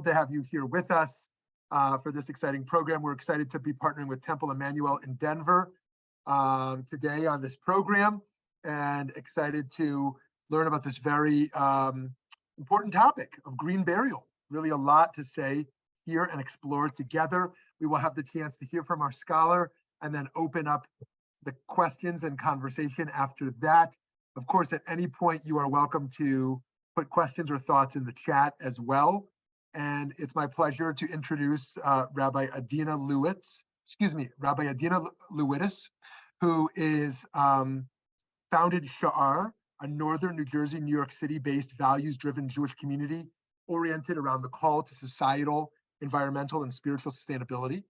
to have you here with us for this exciting program. We're excited to be partnering with Temple Emmanuel in Denver today on this program, and excited to learn about this very important topic of green burial. Really a lot to say here and explore together. We will have the chance to hear from our scholar and then open up the questions and conversation after that. Of course, at any point, you are welcome to put questions or thoughts in the chat as well. And it's my pleasure to introduce Rabbi Adina Lewittes, who is founded Sha'ar, a Northern New Jersey, New York City-based values-driven Jewish community oriented around the call to societal, environmental, and spiritual sustainability.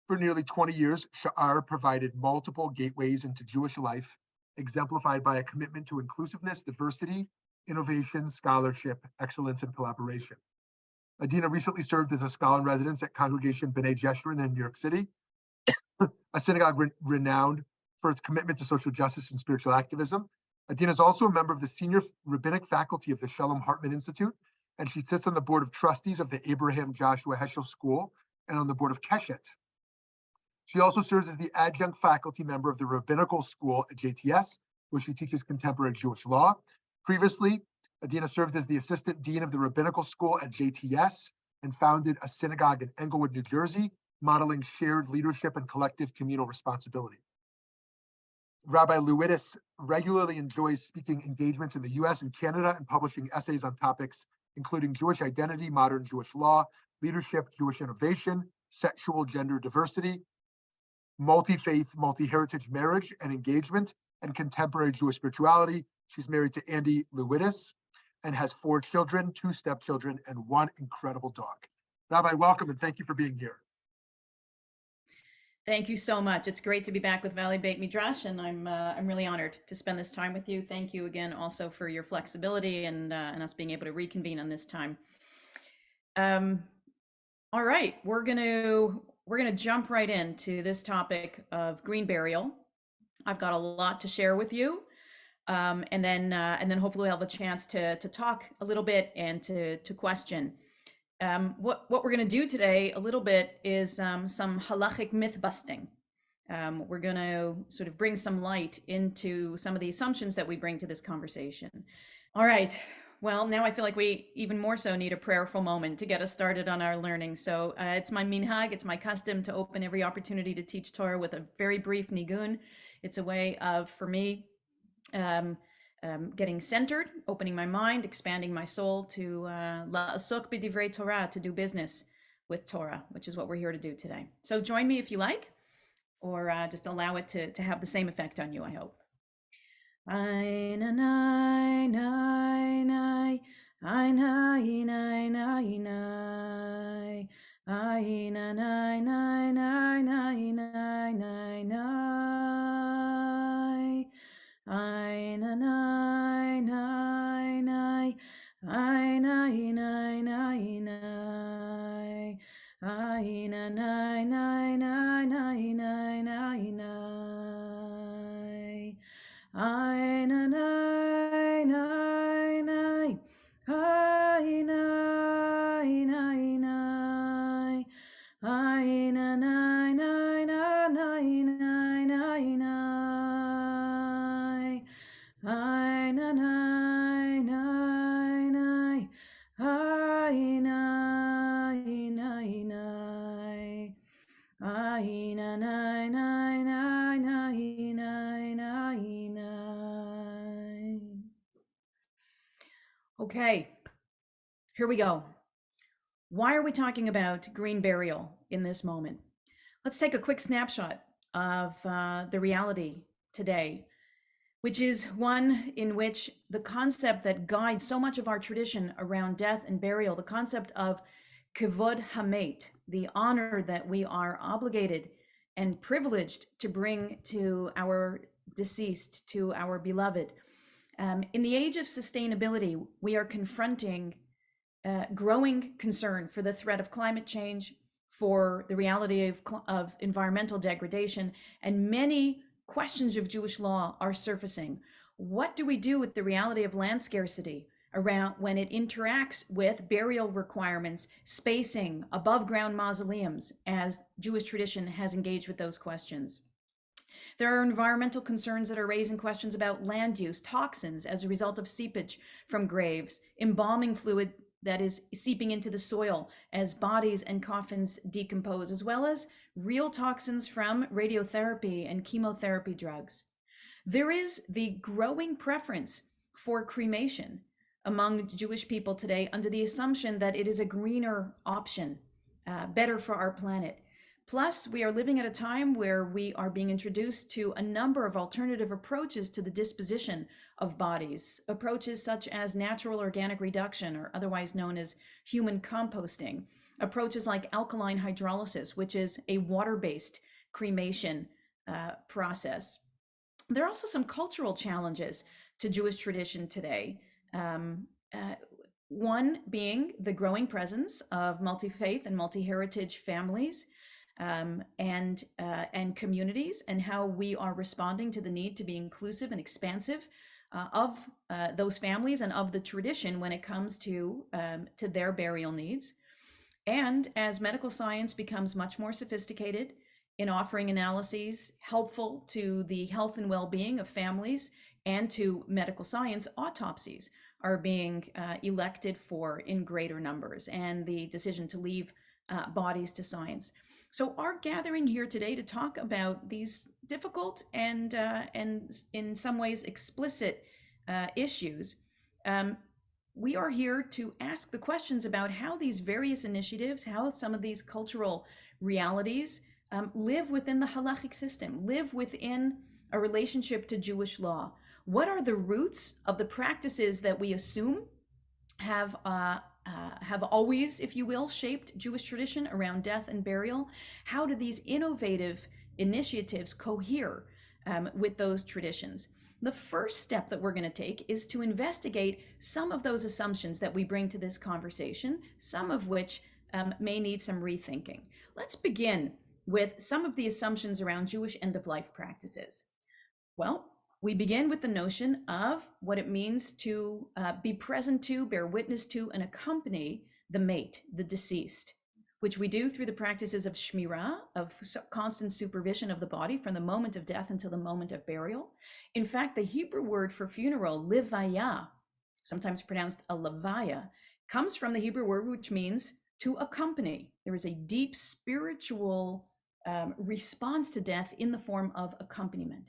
For nearly 20 years, Sha'ar provided multiple gateways into Jewish life, exemplified by a commitment to inclusiveness, diversity, innovation, scholarship, excellence, and collaboration. Adina recently served as a scholar in residence at Congregation B'nai Jeshurun in New York City, a synagogue renowned for its commitment to social justice and spiritual activism. Adina is also a member of the senior rabbinic faculty of the Shalom Hartman Institute, and she sits on the board of trustees of the Abraham Joshua Heschel School and on the board of Keshet. She also serves as the adjunct faculty member of the Rabbinical School at JTS, where she teaches contemporary Jewish law. Previously, Adina served as the assistant dean of the Rabbinical School at JTS and founded a synagogue in Englewood, New Jersey, modeling shared leadership and collective communal responsibility. Rabbi Lewittes regularly enjoys speaking engagements in the US and Canada and publishing essays on topics including Jewish identity, modern Jewish law, leadership, Jewish innovation, sexual gender diversity, multi-faith, multi-heritage marriage and engagement, and contemporary Jewish spirituality. She's married to Andy Lewittes and has 4 children, 2 stepchildren, and 1 incredible dog. Rabbi, welcome, and thank you for being here. Thank you so much. It's great to be back with Valley Beit Midrash, and I'm really honored to spend this time with you. Thank you again also for your flexibility and us being able to reconvene on this time. All right, we're gonna jump right into this topic of green burial. I've got a lot to share with you, and then hopefully we'll have a chance to talk a little bit and to question. What we're going to do today a little bit is some halakhic myth busting. We're going to sort of bring some light into some of the assumptions that we bring to this conversation. All right. Well, now I feel like we even more so need a prayerful moment to get us started on our learning. So it's my minhag, it's my custom to open every opportunity to teach Torah with a very brief nigun. It's a way of, for me, getting centered, opening my mind, expanding my soul to la'asok b'divrei Torah, to do business with Torah, which is what we're here to do today. So join me if you like, or just allow it to have the same effect on you, I hope. Okay, here we go. Why are we talking about green burial in this moment? Let's take a quick snapshot of the reality today, which is one in which the concept that guides so much of our tradition around death and burial, the concept of Kevod Hamet, the honor that we are obligated and privileged to bring to our deceased, to our beloved. In the age of sustainability, we are confronting growing concern for the threat of climate change, for the reality of environmental degradation, and many questions of Jewish law are surfacing. What do we do with the reality of land scarcity around when it interacts with burial requirements, spacing, above ground mausoleums, as Jewish tradition has engaged with those questions. There are environmental concerns that are raising questions about land use, toxins as a result of seepage from graves, embalming fluid that is seeping into the soil as bodies and coffins decompose, as well as real toxins from radiotherapy and chemotherapy drugs. There is the growing preference for cremation among Jewish people today under the assumption that it is a greener option, better for our planet. Plus, we are living at a time where we are being introduced to a number of alternative approaches to the disposition of bodies, approaches such as natural organic reduction, or otherwise known as human composting, approaches like alkaline hydrolysis, which is a water-based cremation process. There are also some cultural challenges to Jewish tradition today. One being the growing presence of multi-faith and multi-heritage families and communities, and how we are responding to the need to be inclusive and expansive of those families and of the tradition when it comes to their burial needs. And as medical science becomes much more sophisticated in offering analyses helpful to the health and well-being of families and to medical science, autopsies are being elected for in greater numbers, and the decision to leave bodies to science. So our gathering here today to talk about these difficult and in some ways explicit issues, we are here to ask the questions about how these various initiatives, how some of these cultural realities live within the halakhic system, live within a relationship to Jewish law. What are the roots of the practices that we assume have always, if you will, shaped Jewish tradition around death and burial? How do these innovative initiatives cohere with those traditions? The first step that we're going to take is to investigate some of those assumptions that we bring to this conversation, some of which may need some rethinking. Let's begin with some of the assumptions around Jewish end-of-life practices. Well, we begin with the notion of what it means to be present to, bear witness to, and accompany the mate, the deceased, which we do through the practices of shmirah, of constant supervision of the body from the moment of death until the moment of burial. In fact, the Hebrew word for funeral, livaya, sometimes pronounced a levaya, comes from the Hebrew word which means to accompany. There is a deep spiritual response to death in the form of accompaniment.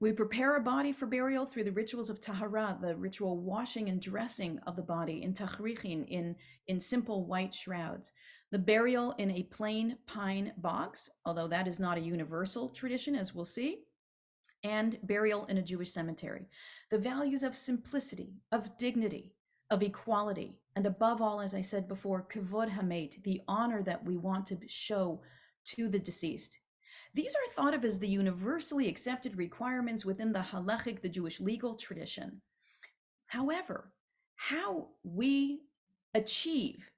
We prepare a body for burial through the rituals of tahara, the ritual washing and dressing of the body, in tachrichin, in simple white shrouds. The burial in a plain pine box, although that is not a universal tradition, as we'll see, and burial in a Jewish cemetery. The values of simplicity, of dignity, of equality, and above all, as I said before, Kevod Hamet, the honor that we want to show to the deceased. These are thought of as the universally accepted requirements within the halakhic, the Jewish legal tradition. However, how we achieve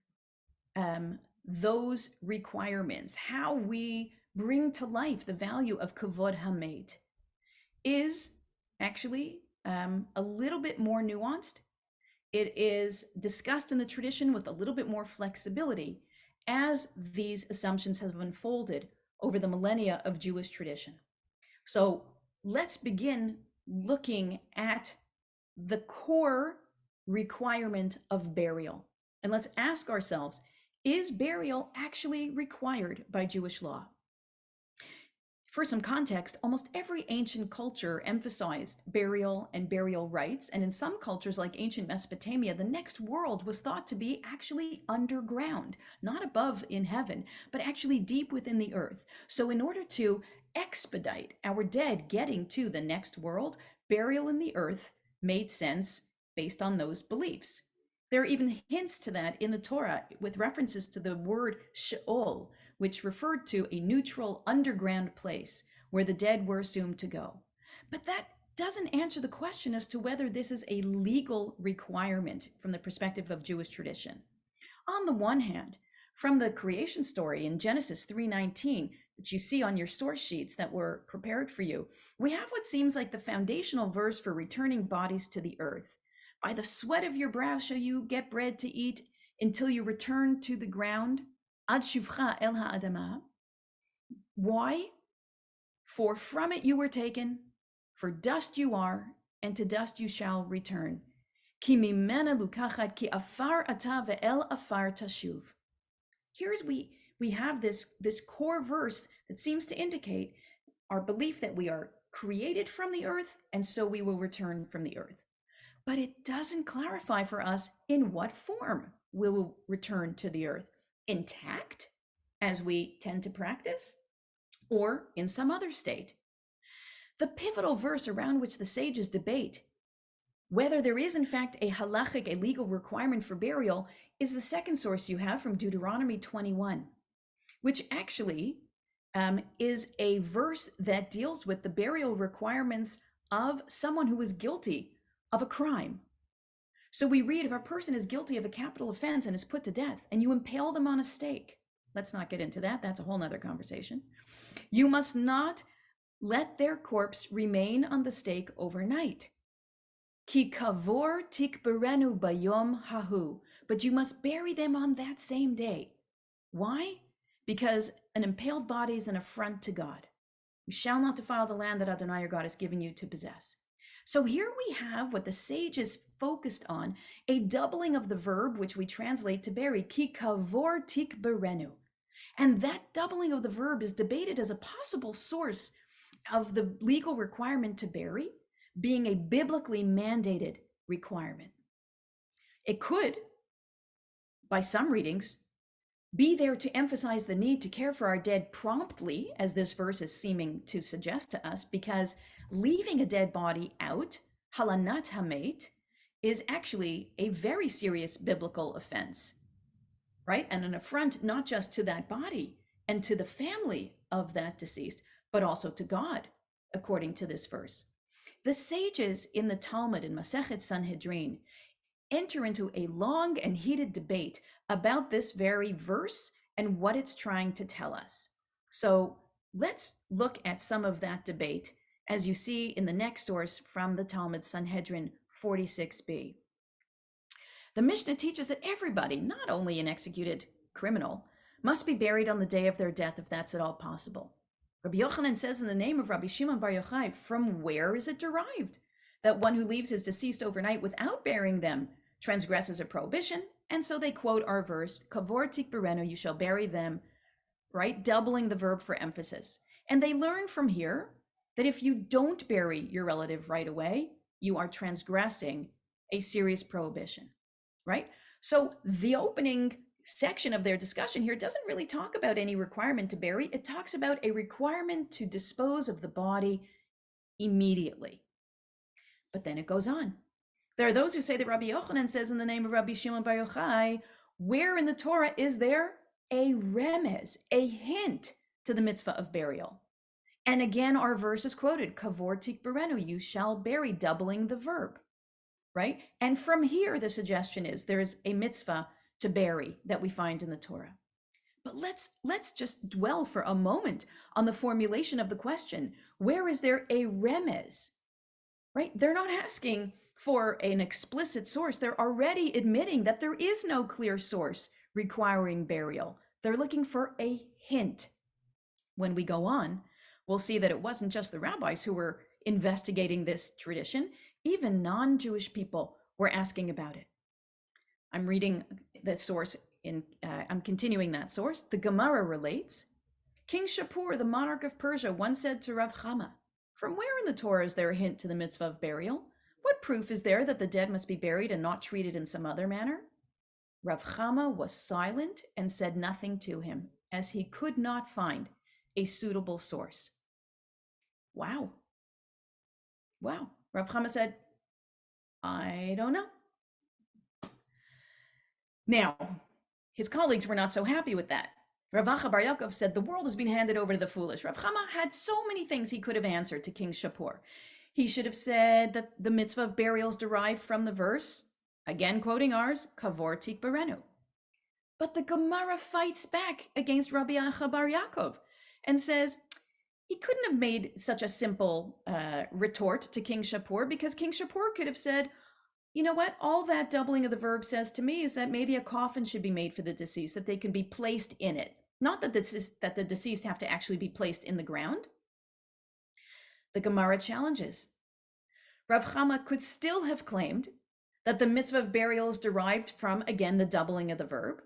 those requirements, how we bring to life the value of Kevod Hamet, is actually a little bit more nuanced. It is discussed in the tradition with a little bit more flexibility as these assumptions have unfolded over the millennia of Jewish tradition. So let's begin looking at the core requirement of burial. And let's ask ourselves, is burial actually required by Jewish law? For some context, almost every ancient culture emphasized burial and burial rites. And in some cultures, like ancient Mesopotamia, the next world was thought to be actually underground, not above in heaven, but actually deep within the earth. So in order to expedite our dead getting to the next world, burial in the earth made sense based on those beliefs. There are even hints to that in the Torah with references to the word Sheol, which referred to a neutral underground place where the dead were assumed to go. But that doesn't answer the question as to whether this is a legal requirement from the perspective of Jewish tradition. On the one hand, from the creation story in Genesis 3:19, which you see on your source sheets that were prepared for you, we have what seems like the foundational verse for returning bodies to the earth. By the sweat of your brow shall you get bread to eat until you return to the ground. Ad shuvcha el ha'adamah. Why? For from it you were taken, for dust you are, and to dust you shall return. Ki mimena lukachat ki afar ata ve'el afar tashuv. We have this core verse that seems to indicate our belief that we are created from the earth, and so we will return from the earth. But it doesn't clarify for us in what form we will return to the earth. Intact, as we tend to practice, or in some other state. The pivotal verse around which the sages debate whether there is in fact a halakhic, a legal requirement for burial, is the second source you have from Deuteronomy 21, which actually is a verse that deals with the burial requirements of someone who is guilty of a crime. So we read, if a person is guilty of a capital offense and is put to death, and you impale them on a stake, let's not get into that, that's a whole nother conversation. You must not let their corpse remain on the stake overnight. Ki kavor tikberenu bayom hahu, but you must bury them on that same day. Why? Because an impaled body is an affront to God. You shall not defile the land that Adonai your God is giving you to possess. So here we have what the sages focused on, a doubling of the verb, which we translate to bury, ki kavor tikberenu. And that doubling of the verb is debated as a possible source of the legal requirement to bury being a biblically mandated requirement. It could, by some readings, be there to emphasize the need to care for our dead promptly, as this verse is seeming to suggest to us, because leaving a dead body out, Kevod Hamet, is actually a very serious biblical offense, right? And an affront not just to that body and to the family of that deceased, but also to God, according to this verse. The sages in the Talmud in Masechet Sanhedrin enter into a long and heated debate about this very verse and what it's trying to tell us. So let's look at some of that debate, as you see in the next source from the Talmud, Sanhedrin 46b. The Mishnah teaches that everybody, not only an executed criminal, must be buried on the day of their death if that's at all possible. Rabbi Yochanan says in the name of Rabbi Shimon Bar Yochai, from where is it derived that one who leaves his deceased overnight without burying them transgresses a prohibition? And so they quote our verse, Kavor tikberenu, you shall bury them, right? Doubling the verb for emphasis. And they learn from here that if you don't bury your relative right away, you are transgressing a serious prohibition, right? So the opening section of their discussion here doesn't really talk about any requirement to bury. It talks about a requirement to dispose of the body immediately. But then it goes on. There are those who say that Rabbi Yochanan says in the name of Rabbi Shimon Bar Yochai, where in the Torah is there a remez, a hint to the mitzvah of burial? And again, our verse is quoted, Kavor tikberenu, you shall bury, doubling the verb, right? And from here, the suggestion is there's a mitzvah to bury that we find in the Torah. But let's just dwell for a moment on the formulation of the question, where is there a remez, right? They're not asking for an explicit source. They're already admitting that there is no clear source requiring burial. They're looking for a hint. When we go on, we'll see that it wasn't just the rabbis who were investigating this tradition. Even non-Jewish people were asking about it. I'm reading the source I'm continuing that source. The Gemara relates, King Shapur, the monarch of Persia, once said to Rav Chama, from where in the Torah is there a hint to the mitzvah of burial? What proof is there that the dead must be buried and not treated in some other manner? Rav Chama was silent and said nothing to him, as he could not find a suitable source. Wow. Rav Chama said, I don't know. Now, his colleagues were not so happy with that. Rav Acha Bar Yaakov said, the world has been handed over to the foolish. Rav Chama had so many things he could have answered to King Shapur. He should have said that the mitzvah of burial is derived from the verse, again quoting ours, Kavor tikberenu. But the Gemara fights back against Rabbi Acha Bar Yaakov and says, he couldn't have made such a simple retort to King Shapur, because King Shapur could have said, you know what? All that doubling of the verb says to me is that maybe a coffin should be made for the deceased, that they can be placed in it. Not that the deceased have to actually be placed in the ground. The Gemara challenges. Rav Chama could still have claimed that the mitzvah of burial is derived from, again, the doubling of the verb.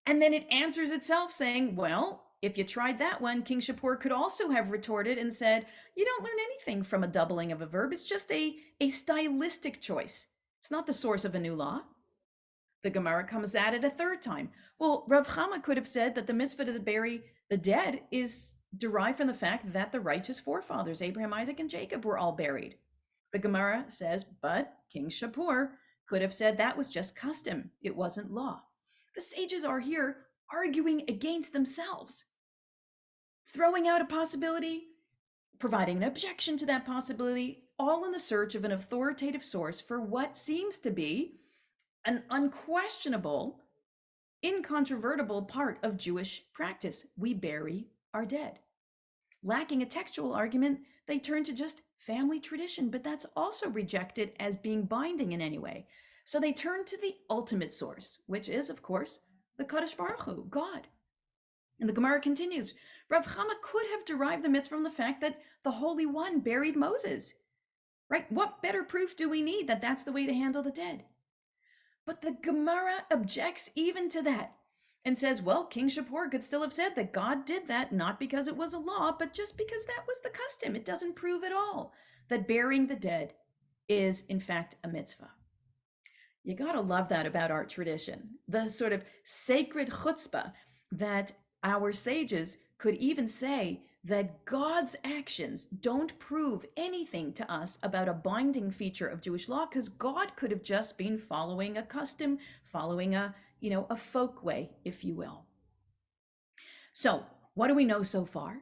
And then it answers itself saying, well, if you tried that one, King Shapur could also have retorted and said, you don't learn anything from a doubling of a verb. It's just a stylistic choice. It's not the source of a new law. The Gemara comes at it a third time. Well, Rav Chama could have said that the mitzvah to bury the dead is derived from the fact that the righteous forefathers, Abraham, Isaac, and Jacob, were all buried. The Gemara says, but King Shapur could have said that was just custom. It wasn't law. The sages are here arguing against themselves, throwing out a possibility, providing an objection to that possibility, all in the search of an authoritative source for what seems to be an unquestionable, incontrovertible part of Jewish practice. We bury our dead. Lacking a textual argument, they turn to just family tradition, but that's also rejected as being binding in any way. So they turn to the ultimate source, which is, of course, the Kadosh Baruch Hu, God. And the Gemara continues, Rav Chama could have derived the mitzvah from the fact that the Holy One buried Moses, right? What better proof do we need that that's the way to handle the dead? But the Gemara objects even to that and says, well, King Shapur could still have said that God did that, not because it was a law, but just because that was the custom. It doesn't prove at all that burying the dead is, in fact, a mitzvah. You gotta love that about our tradition, the sort of sacred chutzpah that our sages could even say that God's actions don't prove anything to us about a binding feature of Jewish law, because God could have just been following a custom, following a folk way, if you will. So what do we know so far?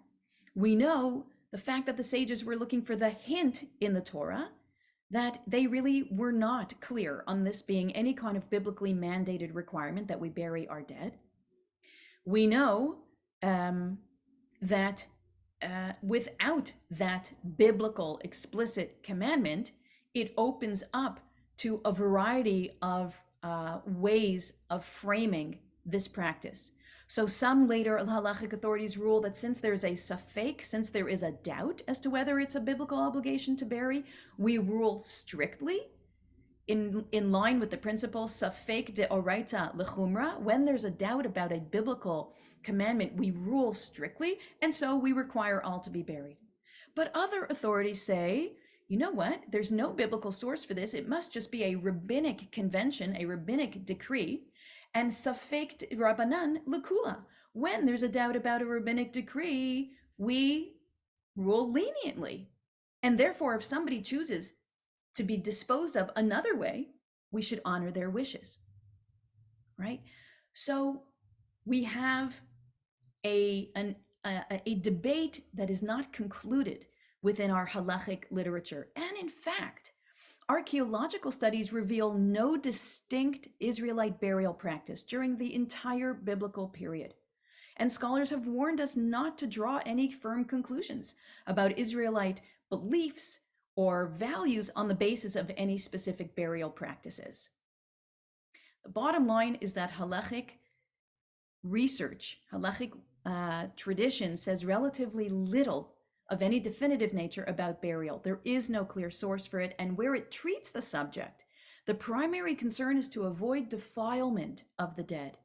We know the fact that the sages were looking for the hint in the Torah, that they really were not clear on this being any kind of biblically mandated requirement that we bury our dead. We know that without that biblical explicit commandment, it opens up to a variety of ways of framing this practice. So some later halakhic authorities rule that since there's a safek, since there is a doubt as to whether it's a biblical obligation to bury, we rule strictly in line with the principle safek de oraita lechumra. When there's a doubt about a biblical commandment, we rule strictly, and so we require all to be buried. But other authorities say, you know what? There's no biblical source for this. It must just be a rabbinic convention, a rabbinic decree. And safek rabbanan lekula. When there's a doubt about a rabbinic decree, we rule leniently. And therefore, if somebody chooses to be disposed of another way, we should honor their wishes, right? So we have a debate that is not concluded within our halakhic literature. And in fact, archaeological studies reveal no distinct Israelite burial practice during the entire biblical period. And scholars have warned us not to draw any firm conclusions about Israelite beliefs or values on the basis of any specific burial practices. The bottom line is that halakhic research, halakhic tradition says relatively little of any definitive nature about burial. There is no clear source for it, and where it treats the subject, the primary concern is to avoid defilement of the dead.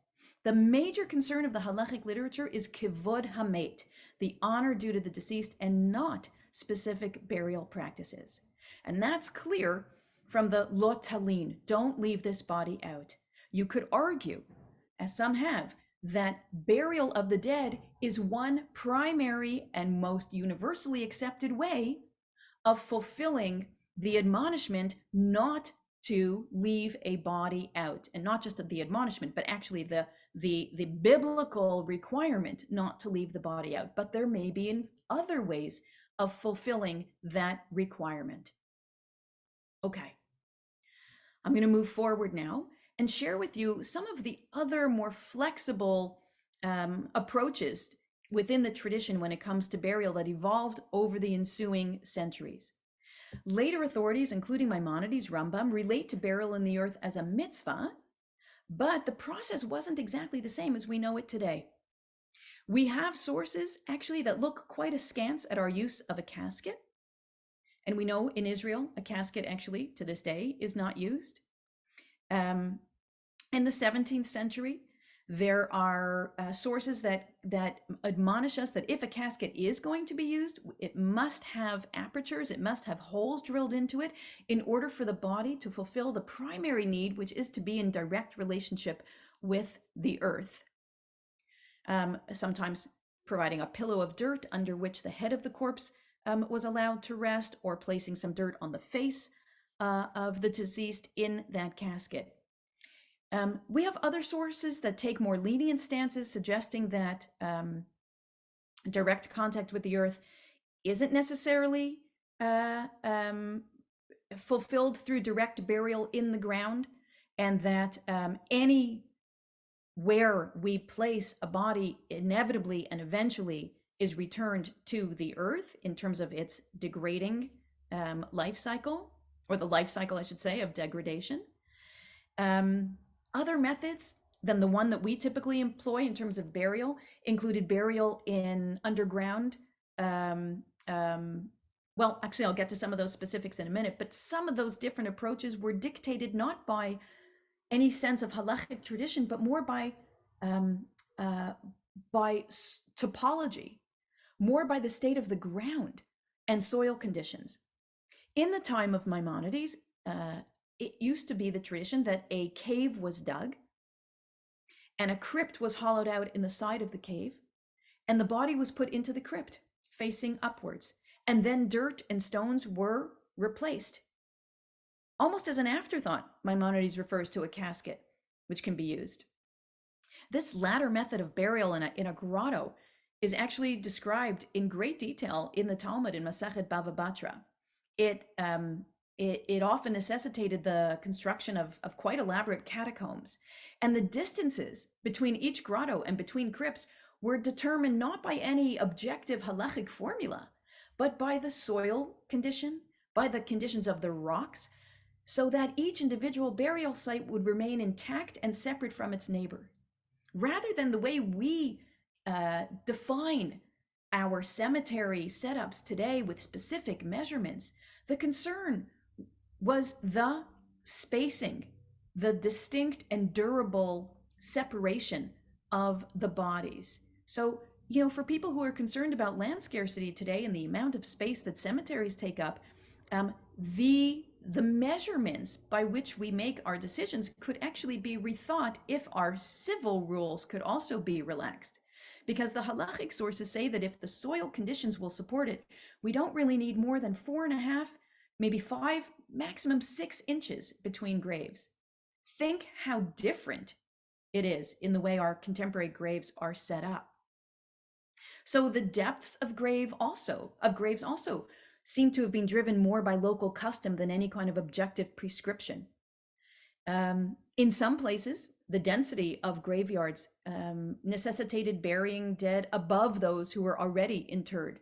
The major concern of the halakhic literature is Kevod Hamet, the honor due to the deceased, and not specific burial practices. And that's clear from the lo talin, don't leave this body out. You could argue, as some have, that burial of the dead is one primary and most universally accepted way of fulfilling the admonishment not to leave a body out. And not just the admonishment, but actually the biblical requirement not to leave the body out. But there may be in other ways of fulfilling that requirement. Okay, I'm going to move forward now and share with you some of the other more flexible approaches within the tradition when it comes to burial that evolved over the ensuing centuries. Later authorities, including Maimonides, Rambam, relate to burial in the earth as a mitzvah, but the process wasn't exactly the same as we know it today. We have sources actually that look quite askance at our use of a casket. And we know in Israel, a casket actually to this day is not used. In the 17th century, there are sources that admonish us that if a casket is going to be used, it must have apertures, it must have holes drilled into it in order for the body to fulfill the primary need, which is to be in direct relationship with the earth. Sometimes providing a pillow of dirt under which the head of the corpse was allowed to rest, or placing some dirt on the face of the deceased in that casket. We have other sources that take more lenient stances, suggesting that direct contact with the earth isn't necessarily fulfilled through direct burial in the ground, and that where we place a body inevitably and eventually is returned to the earth in terms of its degrading life cycle, or the life cycle, I should say, of degradation. Other methods than the one that we typically employ in terms of burial included burial in underground. Well, actually, I'll get to some of those specifics in a minute, but some of those different approaches were dictated not by any sense of halakhic tradition, but more by topology, more by the state of the ground and soil conditions. In the time of Maimonides, it used to be the tradition that a cave was dug and a crypt was hollowed out in the side of the cave, and the body was put into the crypt facing upwards, and then dirt and stones were replaced. Almost as an afterthought, Maimonides refers to a casket, which can be used. This latter method of burial in a grotto is actually described in great detail in the Talmud in Masechet Bava Batra. It often necessitated the construction of quite elaborate catacombs, and the distances between each grotto and between crypts were determined not by any objective halakhic formula, but by the soil condition, by the conditions of the rocks, so that each individual burial site would remain intact and separate from its neighbor. Rather than the way we define our cemetery setups today with specific measurements, the concern was the spacing, the distinct and durable separation of the bodies. So, for people who are concerned about land scarcity today and the amount of space that cemeteries take up, the measurements by which we make our decisions could actually be rethought if our civil rules could also be relaxed. Because the halakhic sources say that if the soil conditions will support it, we don't really need more than 4.5, maybe 5, maximum 6 inches between graves. Think how different it is in the way our contemporary graves are set up. So the depths of graves also seem to have been driven more by local custom than any kind of objective prescription. In some places, the density of graveyards necessitated burying dead above those who were already interred.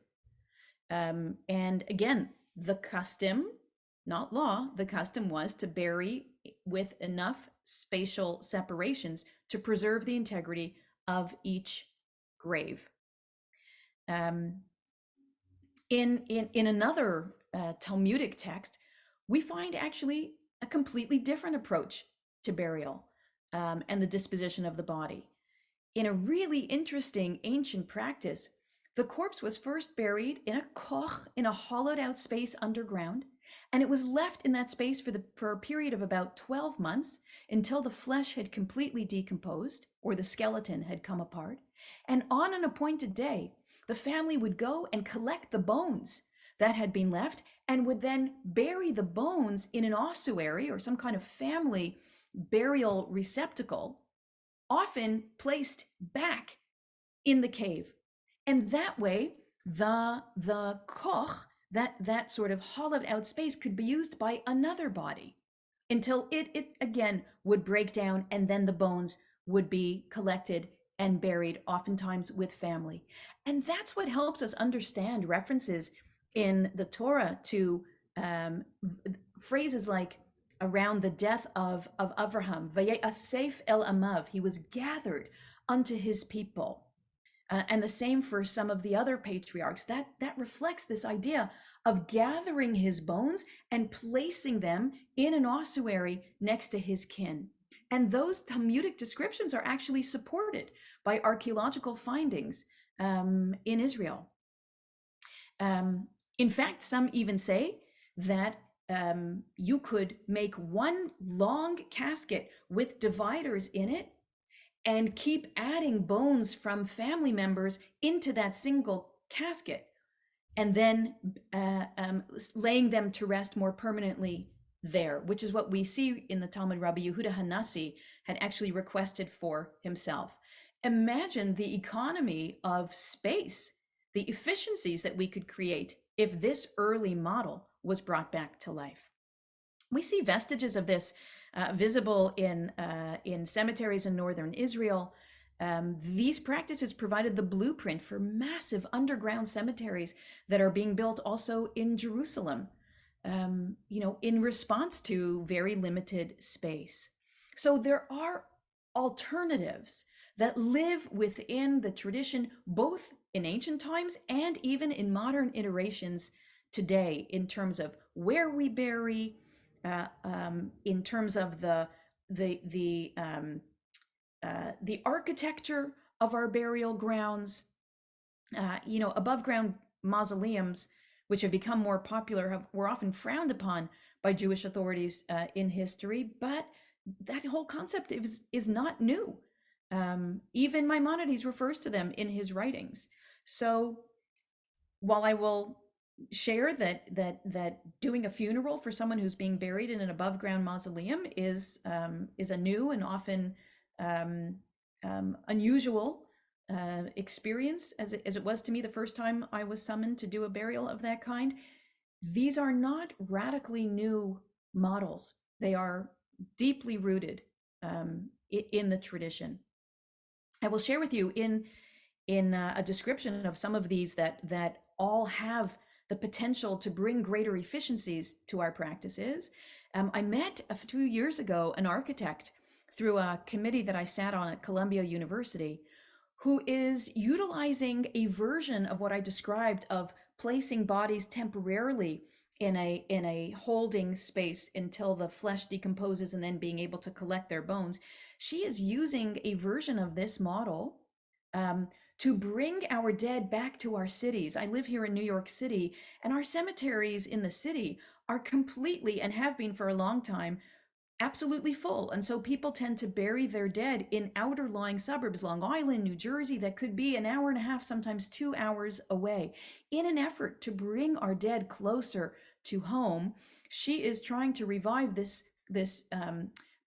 And again, the custom, not law, the custom was to bury with enough spatial separations to preserve the integrity of each grave. In another Talmudic text, we find actually a completely different approach to burial and the disposition of the body. In a really interesting ancient practice, the corpse was first buried in a koch, in a hollowed out space underground, and it was left in that space for a period of about 12 months until the flesh had completely decomposed or the skeleton had come apart. And on an appointed day, the family would go and collect the bones that had been left and would then bury the bones in an ossuary or some kind of family burial receptacle, often placed back in the cave. And that way, the koch, that sort of hollowed out space, could be used by another body until it again would break down, and then the bones would be collected and buried, oftentimes with family. And that's what helps us understand references in the Torah to phrases like around the death of Avraham, Vayasef el Amav, he was gathered unto his people. And the same for some of the other patriarchs. That reflects this idea of gathering his bones and placing them in an ossuary next to his kin. And those Talmudic descriptions are actually supported by archaeological findings in Israel. In fact, some even say that you could make one long casket with dividers in it and keep adding bones from family members into that single casket, and then laying them to rest more permanently there, which is what we see in the Talmud. Rabbi Yehuda Hanassi had actually requested for himself. Imagine the economy of space, the efficiencies that we could create if this early model was brought back to life. We see vestiges of this visible in cemeteries in northern Israel. These practices provided the blueprint for massive underground cemeteries that are being built also in Jerusalem, in response to very limited space. So there are alternatives that live within the tradition, both in ancient times and even in modern iterations today, in terms of where we bury, in terms of the architecture of our burial grounds. Above ground mausoleums, which have become more popular, were often frowned upon by Jewish authorities in history, but that whole concept is not new. Even Maimonides refers to them in his writings. So while I will share that doing a funeral for someone who's being buried in an above ground mausoleum is a new and often unusual experience, as it was to me the first time I was summoned to do a burial of that kind. These are not radically new models. They are deeply rooted in the tradition. I will share with you in a description of some of these that all have the potential to bring greater efficiencies to our practices. I met a few years ago an architect through a committee that I sat on at Columbia University, who is utilizing a version of what I described of placing bodies temporarily in a holding space until the flesh decomposes and then being able to collect their bones. She is using a version of this model to bring our dead back to our cities. I live here in New York City, and our cemeteries in the city are completely, and have been for a long time, absolutely full. And so people tend to bury their dead in outer lying suburbs, Long Island, New Jersey, that could be an hour and a half, sometimes 2 hours away. In an effort to bring our dead closer to home, she is trying to revive this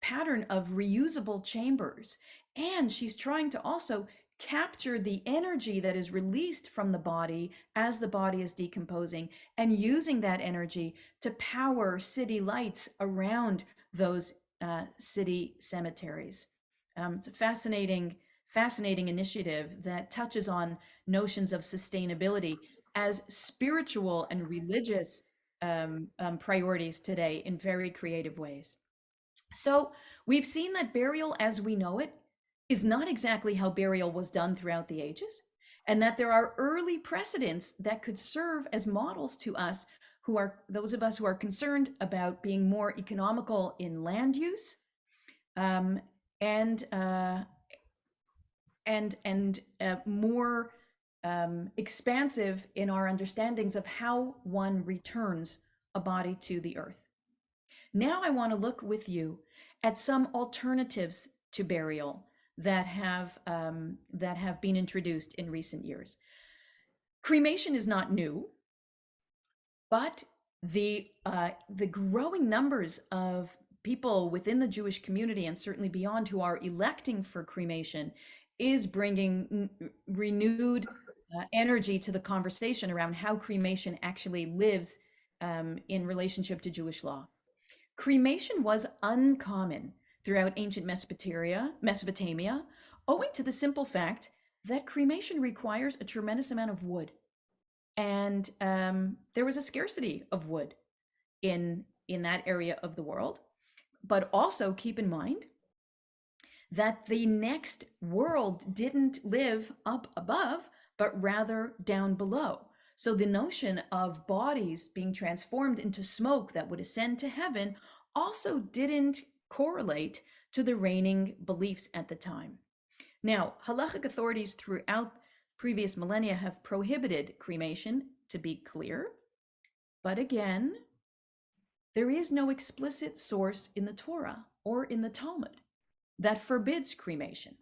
pattern of reusable chambers. And she's trying to also capture the energy that is released from the body as the body is decomposing, and using that energy to power city lights around those city cemeteries. It's a fascinating initiative that touches on notions of sustainability as spiritual and religious priorities today in very creative ways. So we've seen that burial as we know it is not exactly how burial was done throughout the ages, and that there are early precedents that could serve as models to us, who are those of us who are concerned about being more economical in land use, and more expansive in our understandings of how one returns a body to the earth. Now I want to look with you at some alternatives to burial that have been introduced in recent years. Cremation is not new, but the growing numbers of people within the Jewish community, and certainly beyond, who are electing for cremation is bringing renewed energy to the conversation around how cremation actually lives in relationship to Jewish law. Cremation was uncommon throughout ancient Mesopotamia, owing to the simple fact that cremation requires a tremendous amount of wood. And there was a scarcity of wood. in that area of the world. But also keep in mind that the next world didn't live up above, but rather down below. So the notion of bodies being transformed into smoke that would ascend to heaven also didn't correlate to the reigning beliefs at the time. Now, halakhic authorities throughout previous millennia have prohibited cremation, to be clear. But again, there is no explicit source in the Torah or in the Talmud that forbids cremation.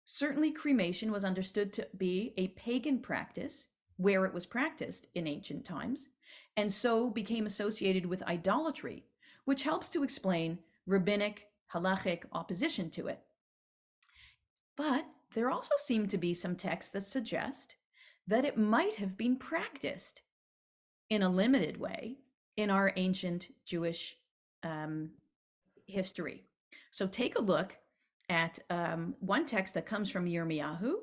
Certainly, cremation was understood to be a pagan practice where it was practiced in ancient times, and so became associated with idolatry, which helps to explain rabbinic halakhic opposition to it. But there also seem to be some texts that suggest that it might have been practiced in a limited way in our ancient Jewish history. So take a look at one text that comes from Yirmiyahu,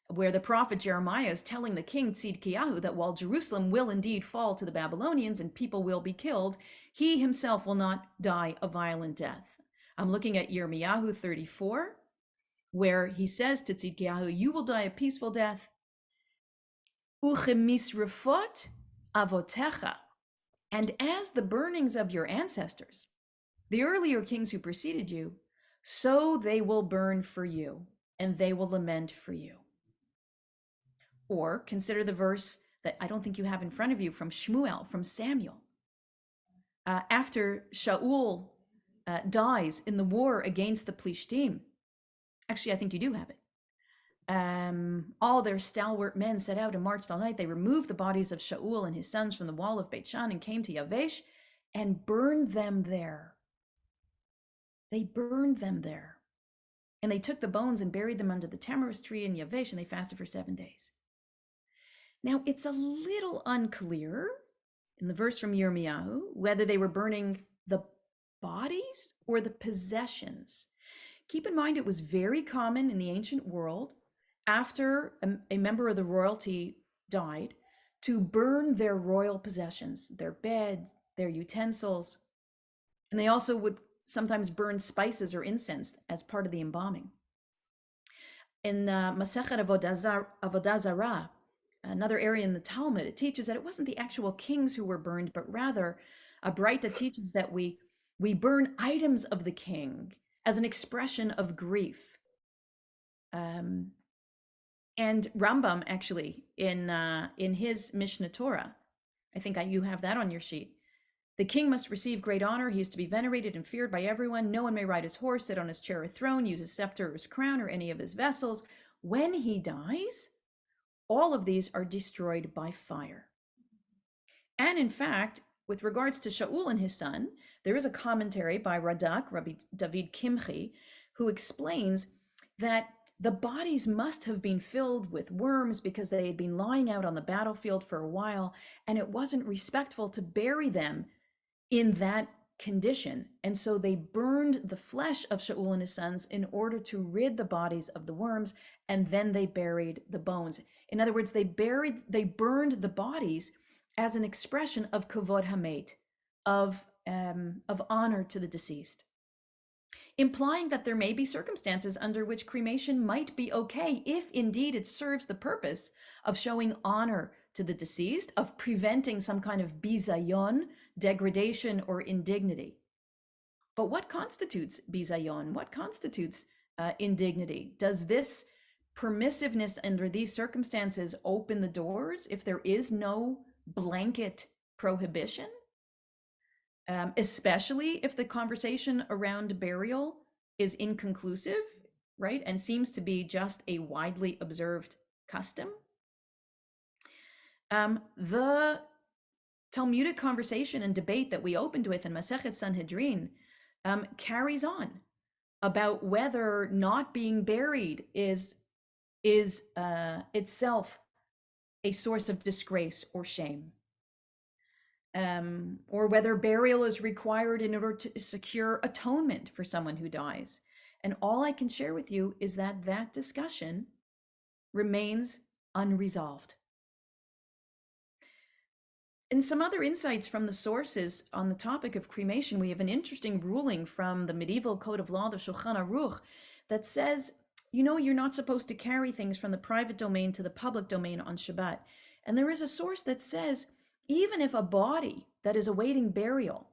where the prophet Jeremiah is telling the king Tzidkiyahu that while Jerusalem will indeed fall to the Babylonians and people will be killed, he himself will not die a violent death. I'm looking at Yirmiyahu 34, where he says to Tzidkiyahu, you will die a peaceful death. Uchemisrefot avotecha, and as the burnings of your ancestors, the earlier kings who preceded you, so they will burn for you, and they will lament for you. Or consider the verse that I don't think you have in front of you from Shmuel, from Samuel. After Sha'ul dies in the war against the Plishtim, actually, I think you do have it. All their stalwart men set out and marched all night. They removed the bodies of Sha'ul and his sons from the wall of Beit Shan and came to Yavesh and burned them there. They burned them there. And they took the bones and buried them under the tamarisk tree in Yavesh, and they fasted for 7 days. Now, it's a little unclear in the verse from Yirmiyahu whether they were burning the bodies or the possessions. Keep in mind, it was very common in the ancient world, after a member of the royalty died, to burn their royal possessions, their bed, their utensils. And they also would sometimes burn spices or incense as part of the embalming. In Masechet Avodah Zarah, another area in the Talmud, it teaches that it wasn't the actual kings who were burned, but rather a Braita teaches that we burn items of the king as an expression of grief. And Rambam, actually, in his Mishnah Torah, I think you have that on your sheet. The king must receive great honor. He is to be venerated and feared by everyone. No one may ride his horse, sit on his chair or throne, use his scepter or his crown or any of his vessels. When he dies, all of these are destroyed by fire. And in fact, with regards to Sha'ul and his son, there is a commentary by Radak, Rabbi David Kimchi, who explains that the bodies must have been filled with worms because they had been lying out on the battlefield for a while, and it wasn't respectful to bury them in that condition. And so they burned the flesh of Sha'ul and his sons in order to rid the bodies of the worms, and then they buried the bones. In other words, they burned the bodies as an expression of Kevod Hamet, of honor to the deceased, implying that there may be circumstances under which cremation might be okay if indeed it serves the purpose of showing honor to the deceased, of preventing some kind of bizayon, degradation or indignity. But what constitutes bizayon? What constitutes indignity? Does this permissiveness under these circumstances open the doors if there is no blanket prohibition? Especially if the conversation around burial is inconclusive, right? And seems to be just a widely observed custom. The Talmudic conversation and debate that we opened with in Masechet Sanhedrin carries on about whether not being buried is itself a source of disgrace or shame. Or whether burial is required in order to secure atonement for someone who dies. And all I can share with you is that that discussion remains unresolved. And some other insights from the sources on the topic of cremation, we have an interesting ruling from the medieval code of law, the Shulchan Aruch, that says, you know, you're not supposed to carry things from the private domain to the public domain on Shabbat. And there is a source that says, even if a body that is awaiting burial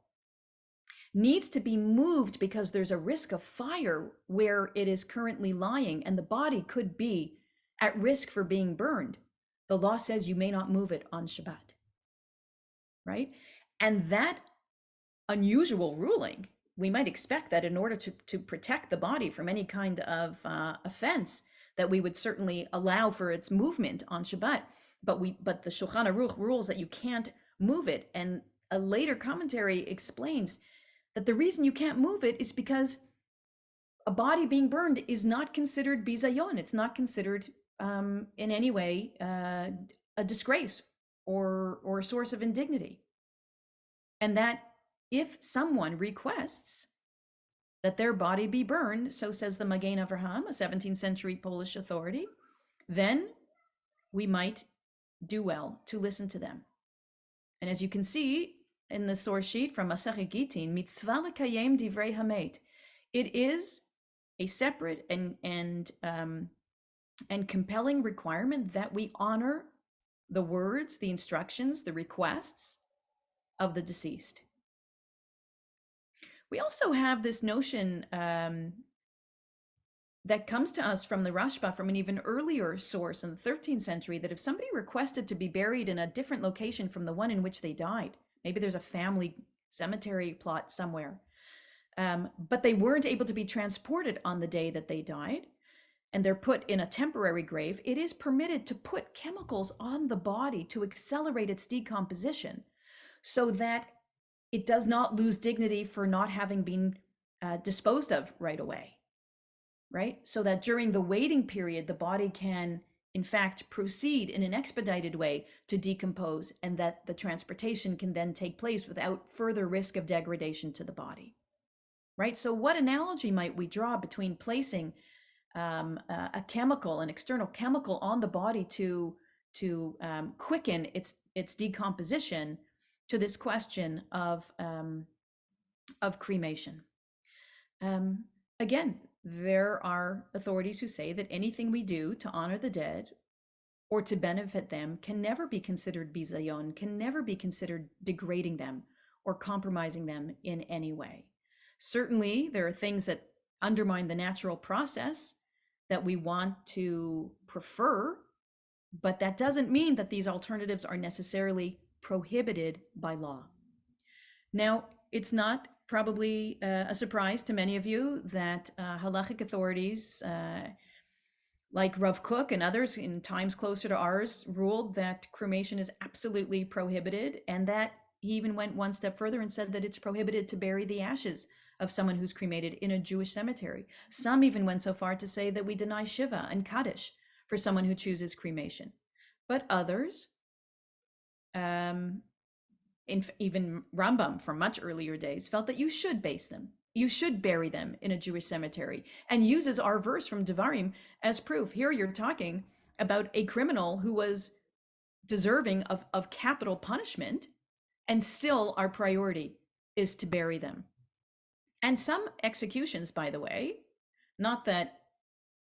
needs to be moved because there's a risk of fire where it is currently lying and the body could be at risk for being burned, the law says you may not move it on Shabbat. Right? And that unusual ruling, we might expect that in order to protect the body from any kind of offense, that we would certainly allow for its movement on Shabbat. But the Shulchan Aruch rules that you can't move it. And a later commentary explains that the reason you can't move it is because a body being burned is not considered bizayon. It's not considered in any way a disgrace or a source of indignity. And that if someone requests that their body be burned, so says the Magen Avraham, a 17th century Polish authority, then we might do well to listen to them. And as you can see in the source sheet from Masechet Gittin, mitzvah lekayem divrei hamet, it is a separate and compelling requirement that we honor the words, the instructions, the requests of the deceased. We also have this notion that comes to us from the Rashba, from an even earlier source in the 13th century, that if somebody requested to be buried in a different location from the one in which they died, maybe there's a family cemetery plot somewhere, but they weren't able to be transported on the day that they died, and they're put in a temporary grave, it is permitted to put chemicals on the body to accelerate its decomposition so that it does not lose dignity for not having been disposed of right away, right? So that during the waiting period, the body can, in fact, proceed in an expedited way to decompose, and that the transportation can then take place without further risk of degradation to the body, right? So what analogy might we draw between placing a chemical, an external chemical on the body to quicken its decomposition, to this question of cremation? Again, there are authorities who say that anything we do to honor the dead or to benefit them can never be considered bizayon, can never be considered degrading them or compromising them in any way. Certainly, there are things that undermine the natural process that we want to prefer, but that doesn't mean that these alternatives are necessarily prohibited by law. Now, it's not probably a surprise to many of you that halakhic authorities like Rav Kook and others in times closer to ours ruled that cremation is absolutely prohibited, and that he even went one step further and said that it's prohibited to bury the ashes of someone who's cremated in a Jewish cemetery. Some even went so far to say that we deny Shiva and Kaddish for someone who chooses cremation. But others, even Rambam from much earlier days, felt that you should you should bury them in a Jewish cemetery, and uses our verse from Devarim as proof. Here you're talking about a criminal who was deserving of capital punishment, and still our priority is to bury them. And some executions, by the way, not that,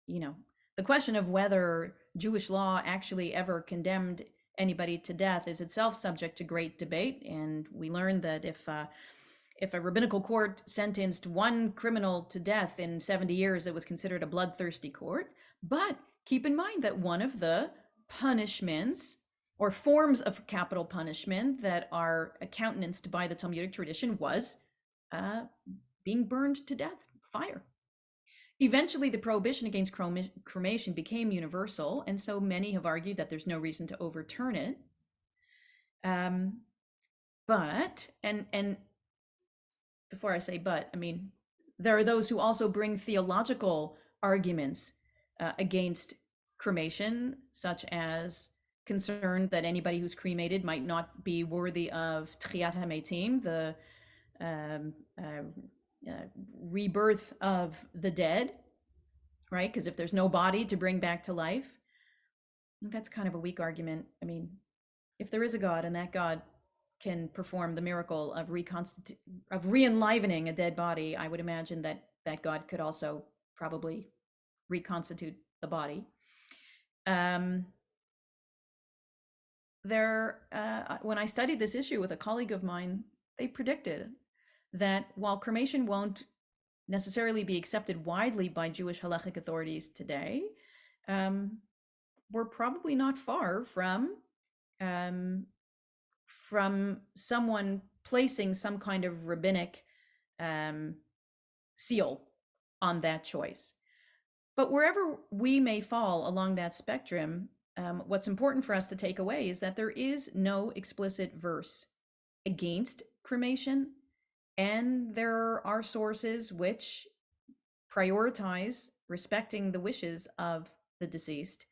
the question of whether Jewish law actually ever condemned anybody to death is itself subject to great debate. And we learned that if a rabbinical court sentenced one criminal to death in 70 years, it was considered a bloodthirsty court. But keep in mind that one of the punishments or forms of capital punishment that are countenanced by the Talmudic tradition was being burned to death, fire. Eventually, the prohibition against cremation became universal, and so many have argued that there's no reason to overturn it. But before I say but, I mean, there are those who also bring theological arguments against cremation, such as concern that anybody who's cremated might not be worthy of Tchiyat HaMetim, the rebirth of the dead, right? Because if there's no body to bring back to life, that's kind of a weak argument. I mean, if there is a God and that God can perform the miracle of re-enlivening a dead body, I would imagine that God could also probably reconstitute the body. When I studied this issue with a colleague of mine, they predicted that while cremation won't necessarily be accepted widely by Jewish halakhic authorities today, we're probably not far from someone placing some kind of rabbinic seal on that choice. But wherever we may fall along that spectrum, what's important for us to take away is that there is no explicit verse against cremation, and there are sources which prioritize respecting the wishes of the deceased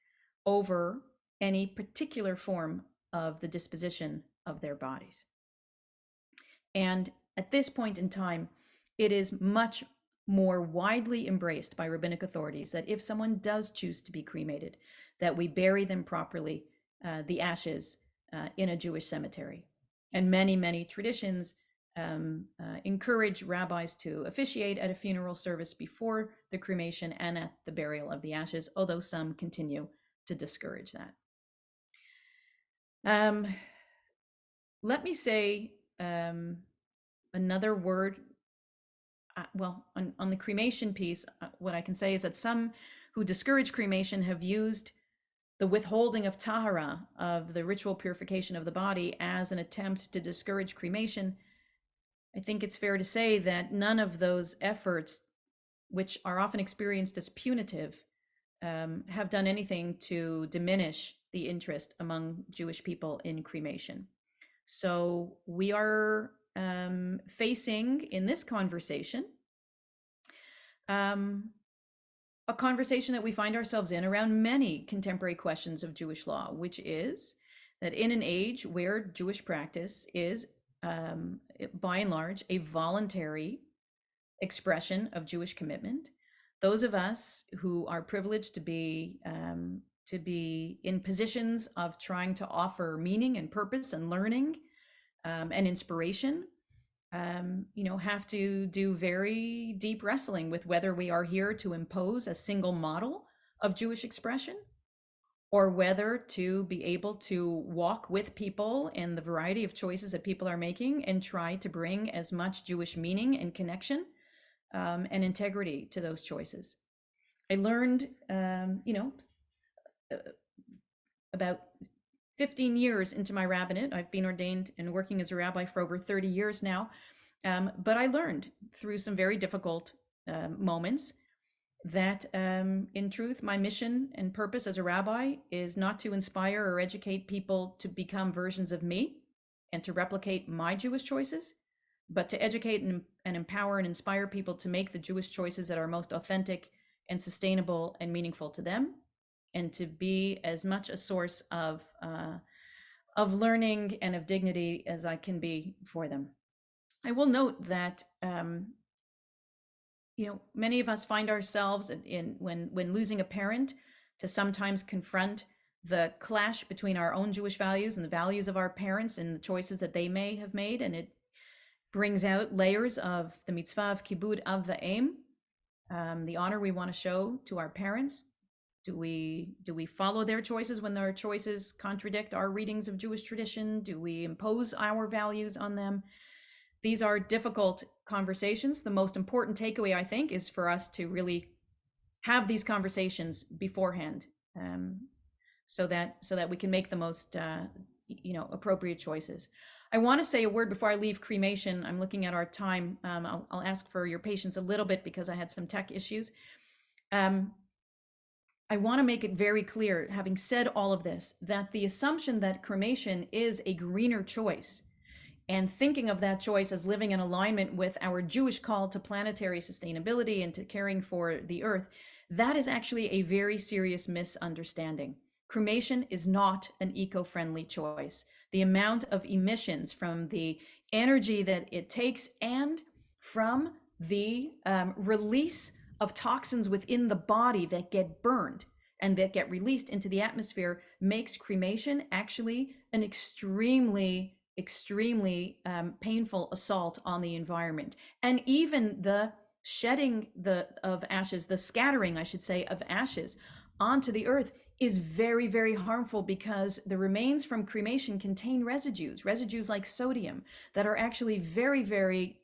over any particular form of the disposition of their bodies. And at this point in time, it is much more widely embraced by rabbinic authorities that if someone does choose to be cremated, that we bury them properly, the ashes, in a Jewish cemetery. And many, many traditions encourage rabbis to officiate at a funeral service before the cremation and at the burial of the ashes, although some continue to discourage that. Let me say another word. On the cremation piece, what I can say is that some who discourage cremation have used the withholding of tahara, of the ritual purification of the body, as an attempt to discourage cremation. I think it's fair to say that none of those efforts, which are often experienced as punitive, have done anything to diminish the interest among Jewish people in cremation. So we are facing in this conversation a conversation that we find ourselves in around many contemporary questions of Jewish law, which is that in an age where Jewish practice is by and large a voluntary expression of Jewish commitment, those of us who are privileged to be in positions of trying to offer meaning and purpose and learning and inspiration, have to do very deep wrestling with whether we are here to impose a single model of Jewish expression, or whether to be able to walk with people in the variety of choices that people are making and try to bring as much Jewish meaning and connection and integrity to those choices. I learned, about 15 years into my rabbinate. I've been ordained and working as a rabbi for over 30 years now. But I learned through some very difficult moments that in truth, my mission and purpose as a rabbi is not to inspire or educate people to become versions of me and to replicate my Jewish choices, but to educate and empower and inspire people to make the Jewish choices that are most authentic and sustainable and meaningful to them, and to be as much a source of learning and of dignity as I can be for them. I will note that many of us find ourselves when losing a parent to sometimes confront the clash between our own Jewish values and the values of our parents and the choices that they may have made, and it brings out layers of the mitzvah of kibud av va'em, the honor we want to show to our parents. Do we follow their choices when their choices contradict our readings of Jewish tradition? Do we impose our values on them? These are difficult conversations. The most important takeaway, I think, is for us to really have these conversations beforehand, so that we can make the most appropriate choices. I want to say a word before I leave cremation. I'm looking at our time. I'll ask for your patience a little bit because I had some tech issues. I want to make it very clear, having said all of this, that the assumption that cremation is a greener choice, and thinking of that choice as living in alignment with our Jewish call to planetary sustainability and to caring for the earth, that is actually a very serious misunderstanding. Cremation is not an eco-friendly choice. The amount of emissions from the energy that it takes and from the release of toxins within the body that get burned and that get released into the atmosphere makes cremation actually an extremely extremely painful assault on the environment. And even the shedding of ashes, the scattering, I should say, of ashes onto the earth is very, very harmful, because the remains from cremation contain residues like sodium, that are actually very, very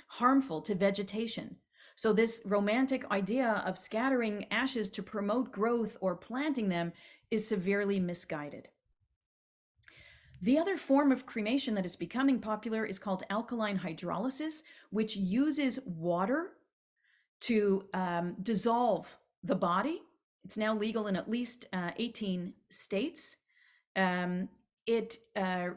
harmful to vegetation. So this romantic idea of scattering ashes to promote growth or planting them is severely misguided. The other form of cremation that is becoming popular is called alkaline hydrolysis, which uses water to dissolve the body. It's now legal in at least 18 states. It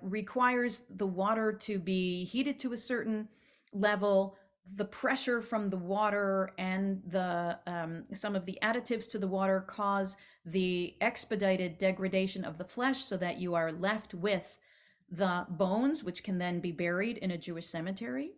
requires the water to be heated to a certain level. The pressure from the water and the some of the additives to the water cause the expedited degradation of the flesh, so that you are left with the bones, which can then be buried in a Jewish cemetery.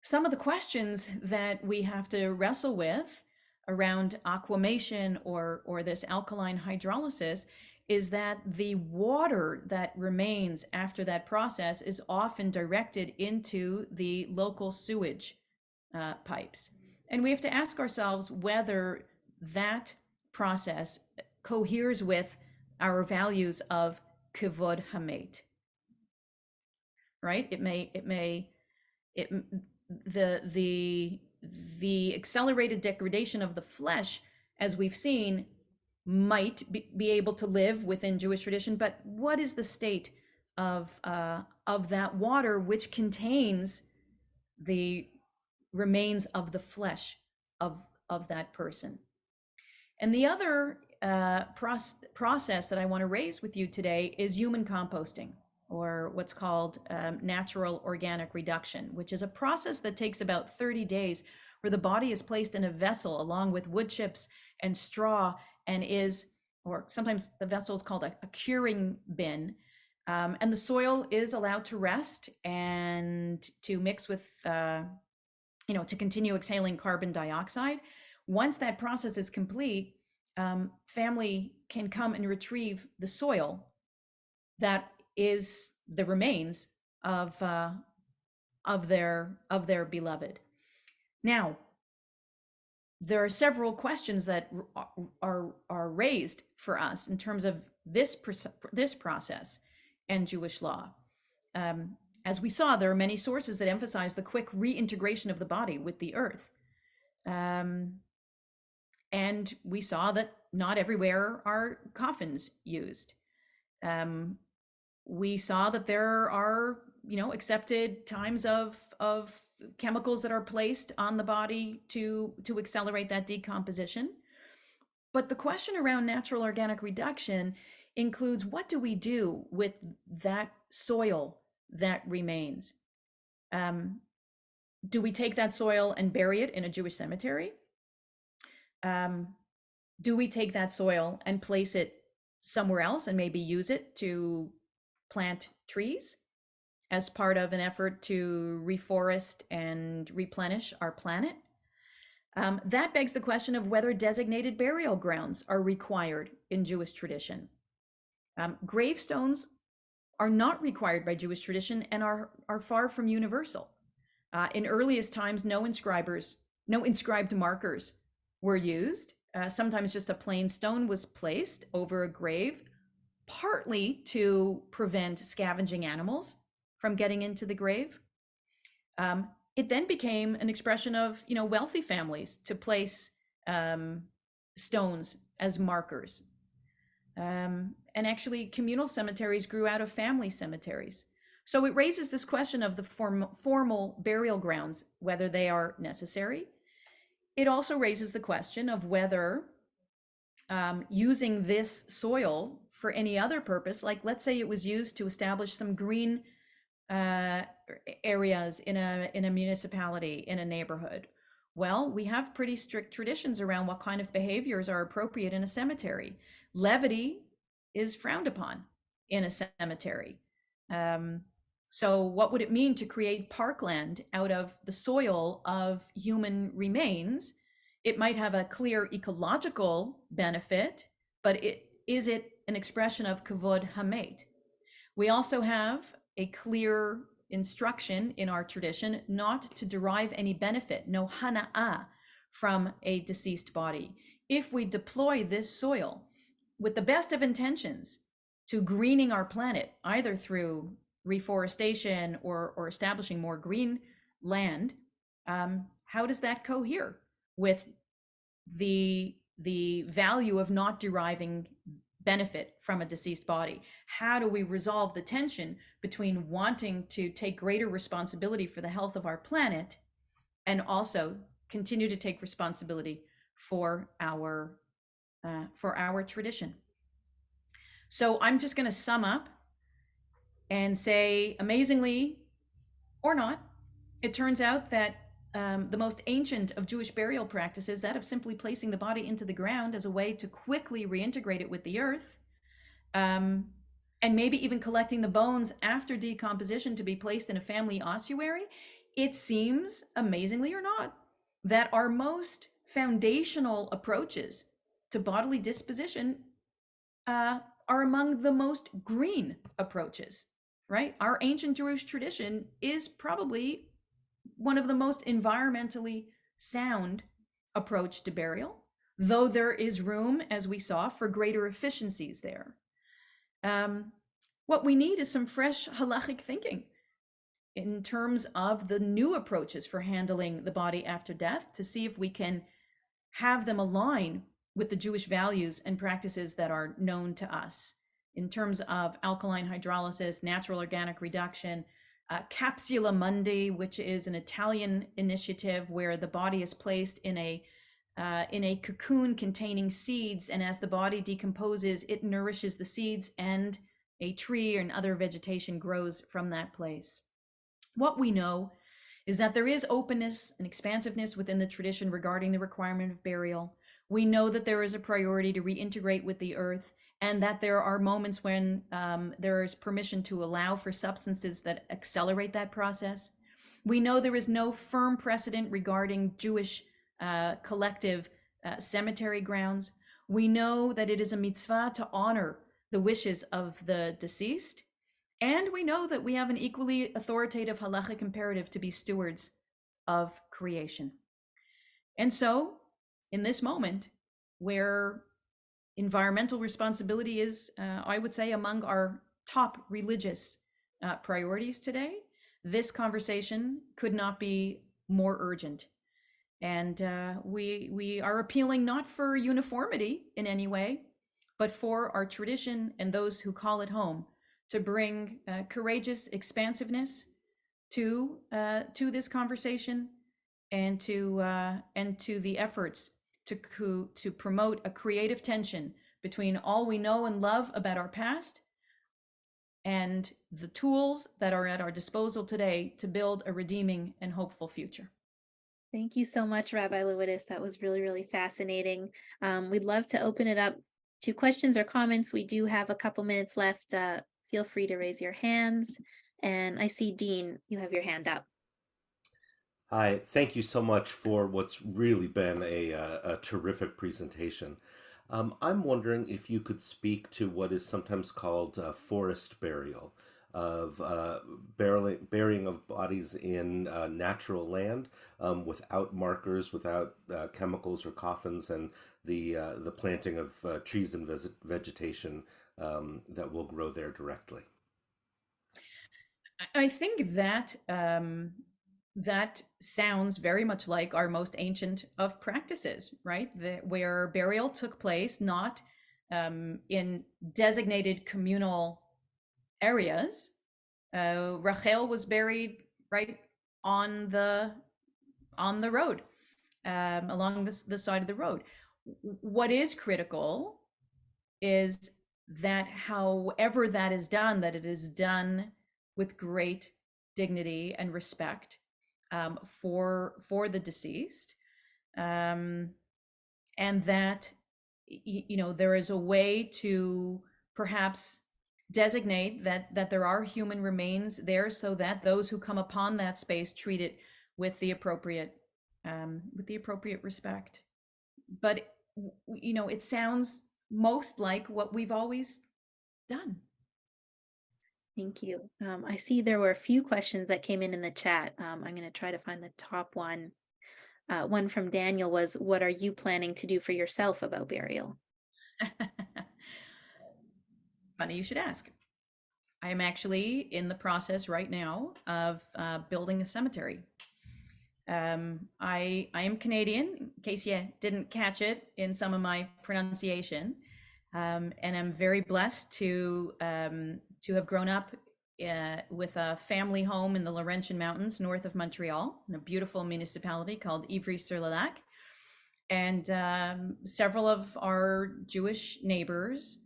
Some of the questions that we have to wrestle with around aquamation or this alkaline hydrolysis is that the water that remains after that process is often directed into the local sewage pipes. And we have to ask ourselves whether that process coheres with our values of Kevod Hamet. Right? The accelerated degradation of the flesh, as we've seen, might be able to live within Jewish tradition, but what is the state of that water which contains the remains of the flesh of that person? And the other process that I want to raise with you today is human composting, or what's called natural organic reduction, which is a process that takes about 30 days, where the body is placed in a vessel along with wood chips and straw, and or sometimes the vessel is called a curing bin, and the soil is allowed to rest and to mix with, to continue exhaling carbon dioxide. Once that process is complete, family can come and retrieve the soil that is the remains of their beloved. Now, there are several questions that are raised for us in terms of this process and Jewish law. As we saw, there are many sources that emphasize the quick reintegration of the body with the earth. And we saw that not everywhere are coffins used. We saw that there are, accepted times of chemicals that are placed on the body to accelerate that decomposition. But the question around natural organic reduction includes, what do we do with that soil that remains? Do we take that soil and bury it in a Jewish cemetery? Do we take that soil and place it somewhere else and maybe use it to plant trees as part of an effort to reforest and replenish our planet? That begs the question of whether designated burial grounds are required in Jewish tradition. Gravestones are not required by Jewish tradition and are far from universal. In earliest times, no inscribed markers were used. Sometimes just a plain stone was placed over a grave, partly to prevent scavenging animals from getting into the grave. It then became an expression of, wealthy families to place stones as markers. And actually, communal cemeteries grew out of family cemeteries. So it raises this question of the formal burial grounds, whether they are necessary. It also raises the question of whether using this soil for any other purpose, like let's say it was used to establish some green areas in a municipality, in a neighborhood. Well, we have pretty strict traditions around what kind of behaviors are appropriate in a cemetery. Levity is frowned upon in a cemetery. So what would it mean to create parkland out of the soil of human remains? It might have a clear ecological benefit, but is it an expression of Kevod Hamet? We also have a clear instruction in our tradition not to derive any benefit, no hana'ah, from a deceased body. If we deploy this soil with the best of intentions to greening our planet, either through reforestation or establishing more green land, how does that cohere with the value of not deriving benefit from a deceased body? How do we resolve the tension between wanting to take greater responsibility for the health of our planet and also continue to take responsibility for our tradition? So I'm just going to sum up and say, amazingly or not, it turns out that the most ancient of Jewish burial practices, that of simply placing the body into the ground as a way to quickly reintegrate it with the earth, and maybe even collecting the bones after decomposition to be placed in a family ossuary, it seems, amazingly or not, that our most foundational approaches to bodily disposition are among the most green approaches, right? Our ancient Jewish tradition is probably one of the most environmentally sound approach to burial, though there is room, as we saw, for greater efficiencies there. What we need is some fresh halakhic thinking in terms of the new approaches for handling the body after death, to see if we can have them align with the Jewish values and practices that are known to us in terms of alkaline hydrolysis, natural organic reduction, Capsula Mundi, which is an Italian initiative where the body is placed in a cocoon containing seeds, and as the body decomposes, it nourishes the seeds and a tree and other vegetation grows from that place. What we know is that there is openness and expansiveness within the tradition regarding the requirement of burial. We know that there is a priority to reintegrate with the earth, and that there are moments when there is permission to allow for substances that accelerate that process. We know there is no firm precedent regarding Jewish collective cemetery grounds. We know that it is a mitzvah to honor the wishes of the deceased. And we know that we have an equally authoritative halakhic imperative to be stewards of creation. And so, in this moment, where environmental responsibility is, I would say, among our top religious priorities today, this conversation could not be more urgent. And we are appealing not for uniformity in any way, but for our tradition and those who call it home, to bring courageous expansiveness to this conversation, and to the efforts to promote a creative tension between all we know and love about our past and the tools that are at our disposal today to build a redeeming and hopeful future. Thank you so much, Rabbi Lewittes. That was really, really fascinating. We'd love to open it up to questions or comments. We do have a couple minutes left. Feel free to raise your hands. And I see, Dean, you have your hand up. Hi, thank you so much for what's really been a terrific presentation. I'm wondering if you could speak to what is sometimes called forest burial, of burying of bodies in natural land, without markers, without chemicals or coffins, and the planting of trees and vegetation that will grow there directly. I think that that sounds very much like our most ancient of practices, right? Where burial took place not in designated communal areas. Rachel was buried right on the road, along the side of the road. What is critical is that however that is done, that it is done with great dignity and respect for the deceased, and that there is a way to perhaps designate that there are human remains there, so that those who come upon that space treat it with the appropriate respect. But it sounds most like what we've always done. Thank you. I see there were a few questions that came in the chat. I'm going to try to find the top one. One from Daniel was, what are you planning to do for yourself about burial? Funny you should ask. I am actually in the process right now of building a cemetery. I am Canadian, in case you didn't catch it in some of my pronunciation, and I'm very blessed to have grown up with a family home in the Laurentian Mountains north of Montreal, in a beautiful municipality called Ivry-sur-le-Lac. And several of our Jewish neighbors,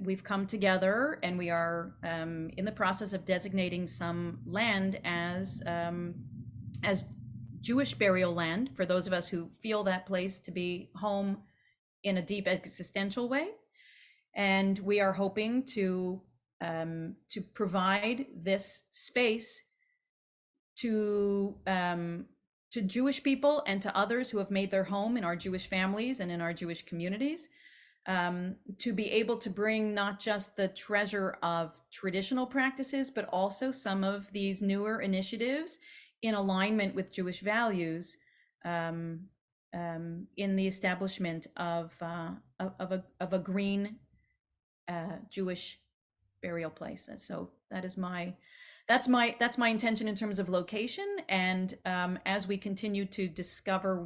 we've come together, and we are in the process of designating some land as Jewish burial land for those of us who feel that place to be home in a deep existential way. And we are hoping to provide this space to Jewish people and to others who have made their home in our Jewish families and in our Jewish communities, to be able to bring not just the treasure of traditional practices, but also some of these newer initiatives in alignment with Jewish values, in the establishment of a green Jewish burial place. And so that's my intention in terms of location. And as we continue to discover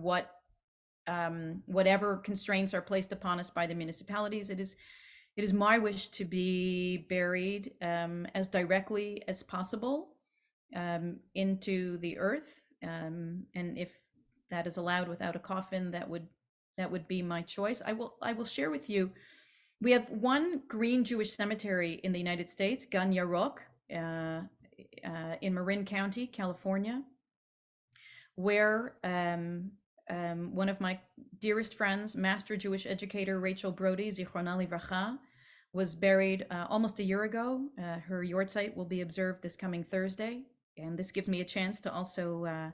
whatever constraints are placed upon us by the municipalities, it is my wish to be buried as directly as possible into the earth, and if that is allowed without a coffin, that would be my choice. I will share with you, we have one green Jewish cemetery in the United States, Gan Yarok, in Marin County, California, where one of my dearest friends, master Jewish educator Rachel Brody, Zichrona Livracha, was buried almost a year ago. Her yahrzeit will be observed this coming Thursday, and this gives me a chance to also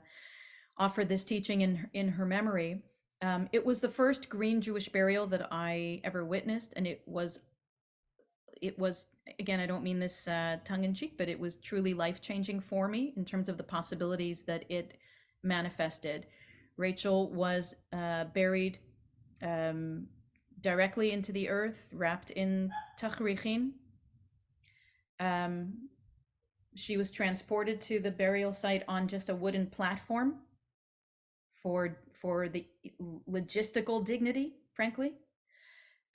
offer this teaching in her memory. It was the first green Jewish burial that I ever witnessed, and it was, again, I don't mean this tongue-in-cheek, but it was truly life-changing for me in terms of the possibilities that it manifested. Rachel was buried directly into the earth, wrapped in tachrichin. She was transported to the burial site on just a wooden platform for the logistical dignity, frankly.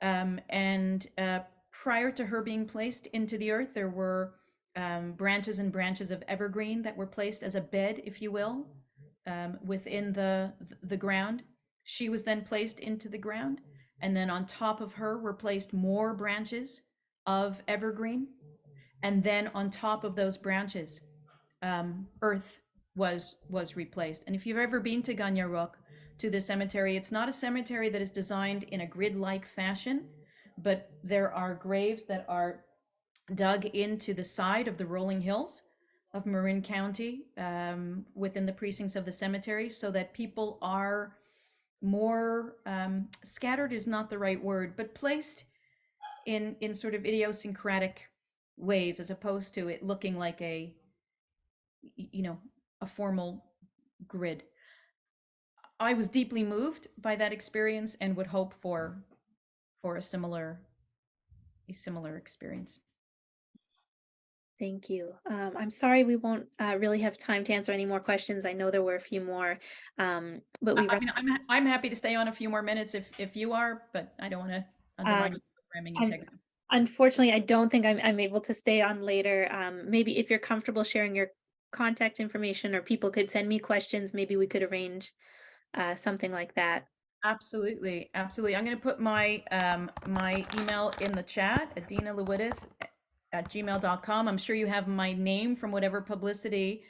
And prior to her being placed into the earth, there were branches and branches of evergreen that were placed as a bed, if you will, within the ground. She was then placed into the ground, and then on top of her were placed more branches of evergreen, and then on top of those branches, earth was replaced. And if you've ever been to Gan Yarok, to the cemetery, it's not a cemetery that is designed in a grid-like fashion, but there are graves that are dug into the side of the rolling hills of Marin County, within the precincts of the cemetery, so that people are more scattered is not the right word, but placed in sort of idiosyncratic ways, as opposed to it looking like a formal grid. I was deeply moved by that experience and would hope for a similar experience. Thank you. I'm sorry we won't really have time to answer any more questions. I know there were a few more, but I'm happy to stay on a few more minutes if you are, but I don't want to undermine your programming integrity. Unfortunately, I don't think I'm able to stay on later. Maybe if you're comfortable sharing your contact information, or people could send me questions, maybe we could arrange something like that. Absolutely. I'm going to put my my email in the chat, Adina Lewittes @gmail.com. I'm sure you have my name from whatever publicity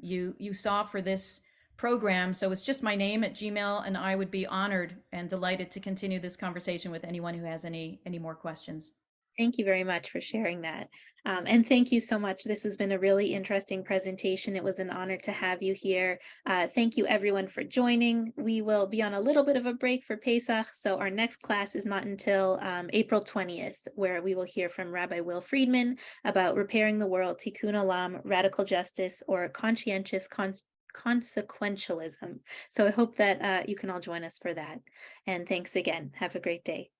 you saw for this program. So it's just my name at Gmail, and I would be honored and delighted to continue this conversation with anyone who has any more questions. Thank you very much for sharing that. And thank you so much. This has been a really interesting presentation. It was an honor to have you here. Thank you everyone for joining. We will be on a little bit of a break for Pesach, so our next class is not until April 20th, where we will hear from Rabbi Will Friedman about repairing the world, Tikkun Olam, radical justice, or conscientious consequentialism. So I hope that you can all join us for that. And thanks again. Have a great day.